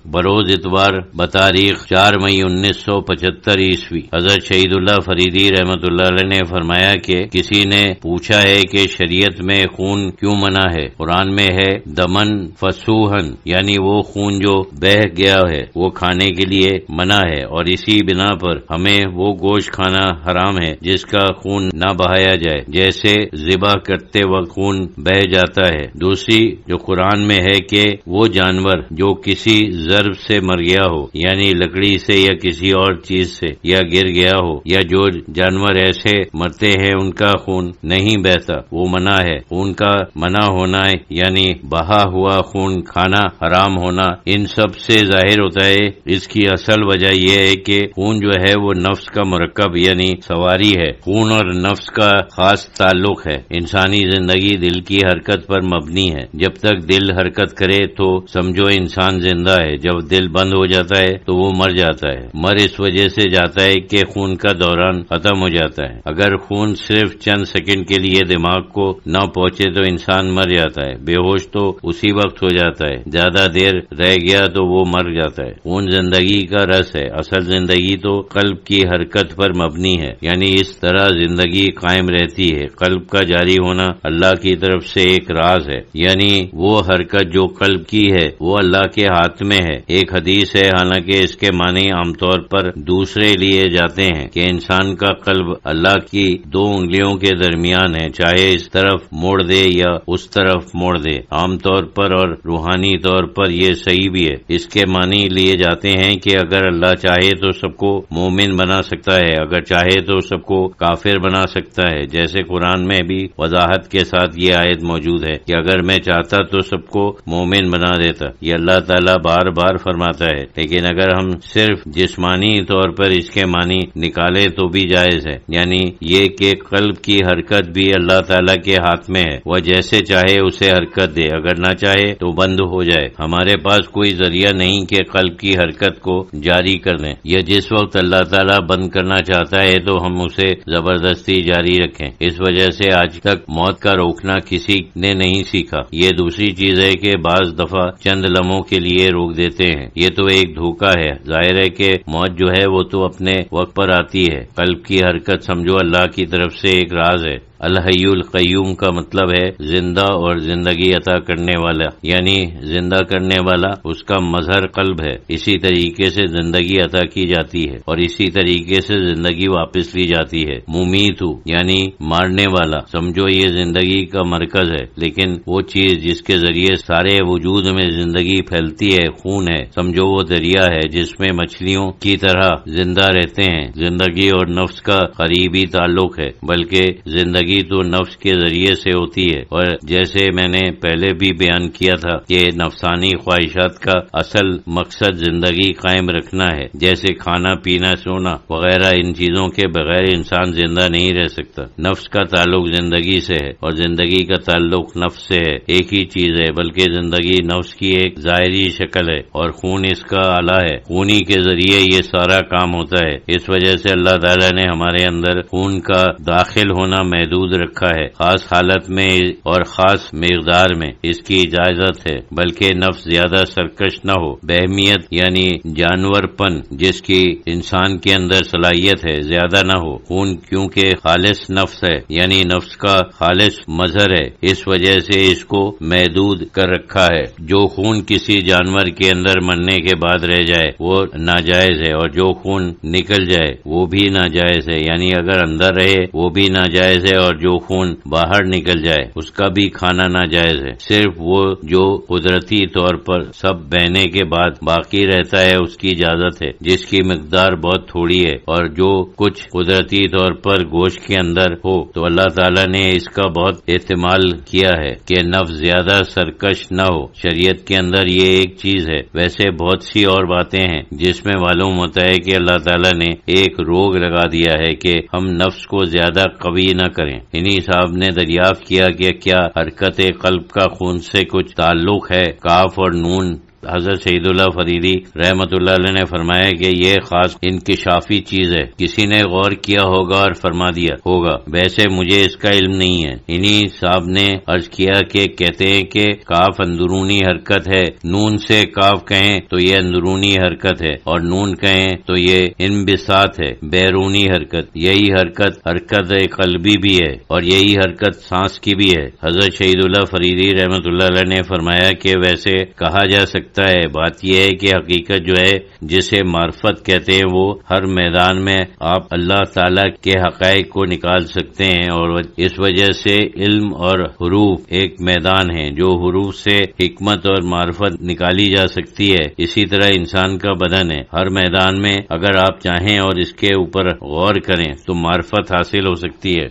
بروز اتوار بتاریخ 4 مئی 1975 عیسوی حضرت شہید اللہ فریدی رحمۃ اللہ علیہ نے فرمایا کہ کسی نے پوچھا ہے کہ شریعت میں خون کیوں منع ہے؟ قرآن میں ہے دمن فسوہن، یعنی وہ خون جو بہہ گیا ہے وہ کھانے کے لیے منع ہے، اور اسی بنا پر ہمیں وہ گوشت کھانا حرام ہے جس کا خون نہ بہایا جائے، جیسے ذبح کرتے وقت خون بہہ جاتا ہے۔ دوسری جو قرآن میں ہے کہ وہ جانور جو کسی ضرب سے مر گیا ہو، یعنی لکڑی سے یا کسی اور چیز سے، یا گر گیا ہو، یا جو جانور ایسے مرتے ہیں ان کا خون نہیں بہتا، وہ منع ہے۔ خون کا منع ہونا یعنی بہا ہوا خون کھانا حرام ہونا ان سب سے ظاہر ہوتا ہے۔ اس کی اصل وجہ یہ ہے کہ خون جو ہے وہ نفس کا مرکب یعنی سواری ہے۔ خون اور نفس کا خاص تعلق ہے۔ انسانی زندگی دل کی حرکت پر مبنی ہے۔ جب تک دل حرکت کرے تو سمجھو انسان زندہ ہے، جب دل بند ہو جاتا ہے تو وہ مر جاتا ہے۔ مر اس وجہ سے جاتا ہے کہ خون کا دوران ختم ہو جاتا ہے۔ اگر خون صرف چند سیکنڈ کے لیے دماغ کو نہ پہنچے تو انسان مر جاتا ہے۔ بے ہوش تو اسی وقت ہو جاتا ہے، زیادہ دیر رہ گیا تو وہ مر جاتا ہے۔ خون زندگی کا رس ہے۔ اصل زندگی تو قلب کی حرکت پر مبنی ہے، یعنی اس طرح زندگی قائم رہتی ہے۔ قلب کا جاری ہونا اللہ کی طرف سے ایک راز ہے، یعنی وہ حرکت جو قلب کی ہے وہ اللہ کے ہاتھ میں ہے۔ ایک حدیث ہے، حالانکہ اس کے معنی عام طور پر دوسرے لیے جاتے ہیں، کہ انسان کا قلب اللہ کی 2 انگلیوں کے درمیان ہے، چاہے اس طرف موڑ دے یا اس طرف موڑ دے۔ عام طور پر اور روحانی طور پر یہ صحیح بھی ہے۔ اس کے معنی لیے جاتے ہیں کہ اگر اللہ چاہے تو سب کو مومن بنا سکتا ہے، اگر چاہے تو سب کو کافر بنا سکتا ہے، جیسے قرآن میں بھی وضاحت کے ساتھ یہ آیت موجود ہے کہ اگر میں چاہتا تو سب کو مومن بنا دیتا۔ یہ اللہ تعالیٰ بار بار فرماتا ہے، لیکن اگر ہم صرف جسمانی طور پر اس کے معنی نکالے تو بھی جائز ہے، یعنی یہ کہ قلب کی حرکت بھی اللہ تعالیٰ کے ہاتھ میں ہے، وہ جیسے چاہے اسے حرکت دے، اگر نہ چاہے تو بند ہو جائے۔ ہمارے پاس کوئی ذریعہ نہیں کہ قلب کی حرکت کو جاری کر دیں، یا جس وقت اللہ تعالیٰ بند کرنا چاہتا ہے تو ہم اسے زبردستی جاری رکھیں۔ اس وجہ سے آج تک موت کا روکنا کسی نے نہیں سیکھا۔ یہ دوسری چیز ہے کہ بعض دفعہ چند لمحوں کے لیے روک دیتے ہیں، یہ تو ایک دھوکہ ہے۔ ظاہر ہے کہ موت جو ہے وہ تو اپنے وقت پر آتی ہے۔ قلب کی حرکت سمجھو اللہ کی طرف سے ایک راز ہے۔ الحی القیوم کا مطلب ہے زندہ اور زندگی عطا کرنے والا، یعنی زندہ کرنے والا اس کا مظہر قلب ہے۔ اسی طریقے سے زندگی عطا کی جاتی ہے اور اسی طریقے سے زندگی واپس لی جاتی ہے۔ ممیت یعنی مارنے والا، سمجھو یہ زندگی کا مرکز ہے، لیکن وہ چیز جس کے ذریعے سارے وجود میں زندگی پھیلتی ہے خون ہے۔ سمجھو وہ دریا ہے جس میں مچھلیوں کی طرح زندہ رہتے ہیں۔ زندگی اور نفس کا قریبی تعلق ہے، بلکہ زندگی تو نفس کے ذریعے سے ہوتی ہے، اور جیسے میں نے پہلے بھی بیان کیا تھا کہ نفسانی خواہشات کا اصل مقصد زندگی قائم رکھنا ہے، جیسے کھانا پینا سونا وغیرہ۔ ان چیزوں کے بغیر انسان زندہ نہیں رہ سکتا۔ نفس کا تعلق زندگی سے ہے اور زندگی کا تعلق نفس سے ہے، ایک ہی چیز ہے، بلکہ زندگی نفس کی ایک ظاہری شکل ہے اور خون اس کا آلہ ہے۔ خونی کے ذریعے یہ سارا کام ہوتا ہے۔ اس وجہ سے اللہ تعالیٰ نے ہمارے اندر خون کا داخل ہونا محدود رکھا ہے، خاص حالت میں اور خاص مقدار میں اس کی اجازت ہے، بلکہ نفس زیادہ سرکش نہ ہو۔ بہمیت یعنی جانور پن جس کی انسان کے اندر صلاحیت ہے زیادہ نہ ہو۔ خون کیونکہ خالص نفس ہے، یعنی نفس کا خالص مظہر ہے، اس وجہ سے اس کو محدود کر رکھا ہے۔ جو خون کسی جانور کے اندر مرنے کے بعد رہ جائے وہ ناجائز ہے، اور جو خون نکل جائے وہ بھی ناجائز ہے، یعنی اگر اندر رہے وہ بھی ناجائز ہے، اور جو خون باہر نکل جائے اس کا بھی کھانا ناجائز ہے۔ صرف وہ جو قدرتی طور پر سب بہنے کے بعد باقی رہتا ہے اس کی اجازت ہے، جس کی مقدار بہت تھوڑی ہے، اور جو کچھ قدرتی طور پر گوشت کے اندر ہو تو اللہ تعالیٰ نے اس کا بہت اہتمام کیا ہے کہ نفس زیادہ سرکش نہ ہو۔ شریعت کے اندر یہ ایک چیز ہے، ویسے بہت سی اور باتیں ہیں جس میں معلوم ہوتا ہے کہ اللہ تعالیٰ نے ایک روک لگا دیا ہے کہ ہم نفس کو زیادہ قوی نہ کریں۔ انہی صاحب نے دریافت کیا کہ کیا حرکت قلب کا خون سے کچھ تعلق ہے؟ کاف اور نون حضرت سعید اللہ فریدی رحمت اللہ علیہ نے فرمایا کہ یہ خاص انکشافی چیز ہے، کسی نے غور کیا ہوگا اور فرما دیا ہوگا، ویسے مجھے اس کا علم نہیں ہے۔ انہی صاحب نے عرض کیا کہ کہتے ہیں کہ کاف اندرونی حرکت ہے، نون سے کاف کہیں تو یہ اندرونی حرکت ہے، اور نون کہیں تو یہ انبساط ہے، بیرونی حرکت۔ یہی حرکت قلبی بھی ہے، اور یہی حرکت سانس کی بھی ہے۔ حضرت شہید اللہ فریدی رحمت اللہ علیہ نے فرمایا کہ ویسے کہا جا سکتا ہے، بات یہ ہے کہ حقیقت جو ہے جسے معرفت کہتے ہیں وہ ہر میدان میں آپ اللہ تعالی کے حقائق کو نکال سکتے ہیں، اور اس وجہ سے علم اور حروف ایک میدان ہے جو حروف سے حکمت اور معرفت نکالی جا سکتی ہے۔ اسی طرح انسان کا بدن ہے، ہر میدان میں اگر آپ چاہیں اور اس کے اوپر غور کریں تو معرفت حاصل ہو سکتی ہے۔